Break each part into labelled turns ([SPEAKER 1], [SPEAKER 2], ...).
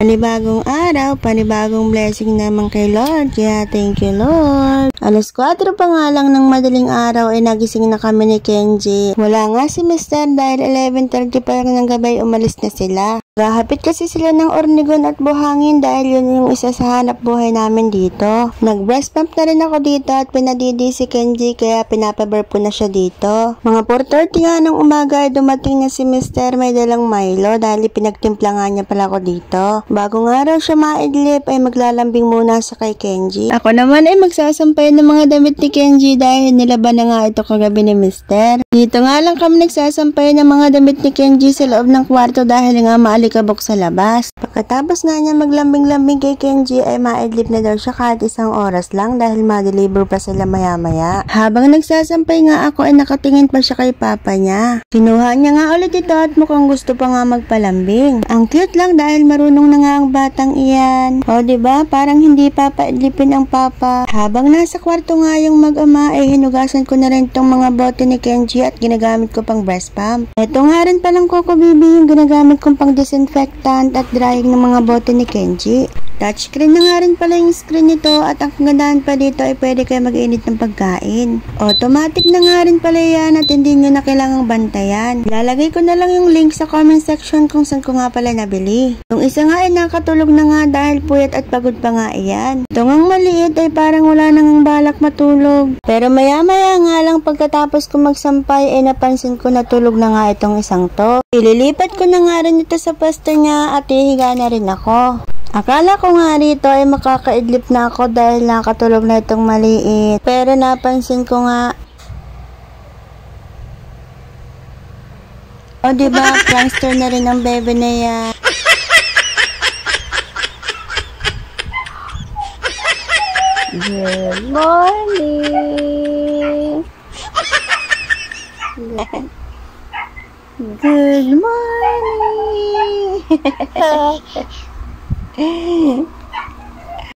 [SPEAKER 1] Panibagong araw, panibagong blessing naman kay Lord. Kaya thank you Lord. Alas 4 pa nga lang ng madaling araw ay nagising na kami ni Kenji. Wala nga si Mr. dahil 11:30 pa lang ng gabay umalis na sila. Gahapit kasi sila ng Ornigon at Buhangin dahil yun yung isa sa hanap buhay namin dito. Nag-breast pump na rin ako dito at pinadidi si Kenji kaya pinapaburp ko na siya dito. Mga 4:30 nga ng umaga ay dumating na si Mr. may dalang Milo dahil pinagtimpla nga niya pala ako dito. Bago nga raw siya maidlip ay maglalambing muna sa kay Kenji. Ako naman ay magsasampay ng mga damit ni Kenji dahil nilaban na nga ito kagabi ni Mr. Dito nga lang kami nagsasampay ng mga damit ni Kenji sa loob ng kwarto dahil nga maalikabok sa labas. Pagkatapos nga niya maglambing-lambing kay Kenji ay maidlip na daw siya kahit 1 oras lang dahil ma-deliver pa sila maya-maya. Habang nagsasampay nga ako ay nakatingin pa siya kay papa niya. Kinuha niya nga ulit ito at mukhang gusto pa nga magpalambing. Ang cute lang dahil marunong na nga ang batang iyan. O diba parang hindi papaidlipin ang papa. Habang nasa kwarto nga yung mag-ama ay hinugasan ko na rin tong mga bote ni Kenji at ginagamit ko pang breast pump. Ito nga rin palang Coco Baby yung ginagamit kong pang disinfectant at drying ng mga bote ni Kenji. Touchscreen na nga rin pala yung screen nito at ang kagandahan pa dito ay pwede kayo mag-init ng pagkain. Automatic na nga rin pala yan at hindi nyo na kailangang bantayan. Lalagay ko na lang yung link sa comment section kung saan ko nga pala nabili. Yung isa nga ay nakatulog na nga dahil puyat at pagod pa nga iyan. Ito ngang maliit ay parang wala nang balak matulog. Pero maya-maya nga lang pagkatapos ko magsampay ay napansin ko na tulog na nga itong isang to. Ililipat ko na nga rin ito sa pwesto niya at hihiga na rin ako. Akala ko nga rito ay makakaidlip na ako dahil nakatulog na itong maliit. Pero napansin ko nga, o diba, prankster na rin ang bebe na yan. Good morning. Good morning.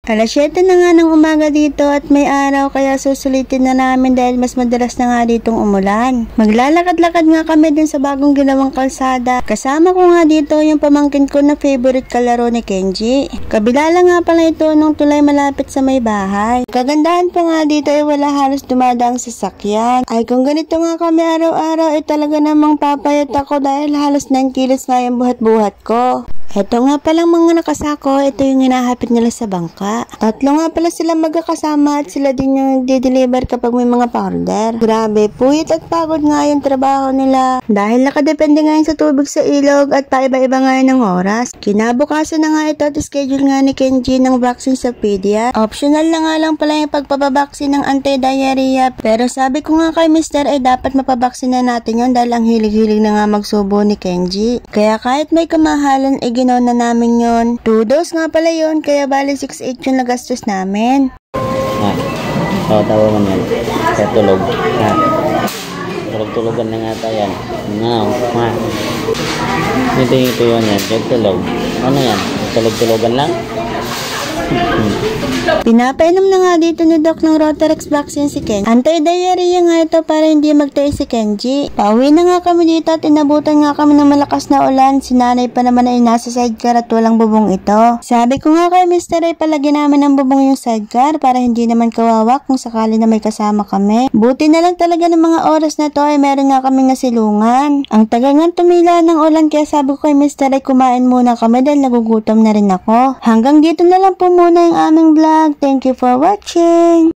[SPEAKER 1] Alas 7 na nga ng umaga dito at may araw kaya susulitin na namin dahil mas madalas na nga ditong umulan. Maglalakad-lakad nga kami dun sa bagong ginawang kalsada. Kasama ko nga dito yung pamangkin ko na favorite kalaro ni Kenji. Kabila lang nga pala ito nung tulay malapit sa may bahay. Kagandahan pa nga dito ay wala halos dumadaang sasakyan. Ay kung ganito nga kami araw-araw ay talaga namang papayat ako dahil halos 9 kilos nga yung buhat-buhat ko. Ito nga palang mga nakasako, ito yung hinahapit nila sa bangka. Tatlo nga pala sila magkakasama at sila din yung nagde-deliver kapag may mga pa-order. Grabe, puyat at pagod nga yung trabaho nila. Dahil nakadepende nga yun sa tubig sa ilog at paiba-iba nga yun ng oras. Kinabukasan na nga ito at schedule nga ni Kenji ng vaccine sa pedia. Optional na nga lang pala yung pagpapabaksin ng anti-diarrhea. Pero sabi ko nga kay Mr. ay dapat mapabaksin na natin yun dahil ang hilig-hilig na nga magsubo ni Kenji. Kaya kahit may kamahalan ay ginawa na namin yon. 2 dose nga pala yon kaya bali 6.8 yung nagastos namin.
[SPEAKER 2] Tawa man yan. Kaya tulog. Tulog-tulogan na nga tayo yan. Ito yun yan. Kaya tulog. Ano yan? Tulog-tulogan lang?
[SPEAKER 1] Pinapainom na nga dito ni Doc ng Rotarex vaccine si Kenji. Anti-diarrhea nga ito para hindi magtayo si Kenji. Pauwi na nga kami dito at inabutan nga kami ng malakas na ulan. Si nanay pa naman ay nasa sidecar at walang bubong ito. Sabi ko nga kay Mr. ay palagyan namin ng bubong yung sidecar para hindi naman kawawa kung sakali na may kasama kami. Buti na lang talaga ng mga oras na to ay meron nga kaming nasilungan. Ang tagal nga tumila ng ulan kaya sabi ko kay Mr. ay kumain muna kami dahil nagugutom na rin ako. Hanggang dito na lang po muna yung aming vlog. Thank you for watching.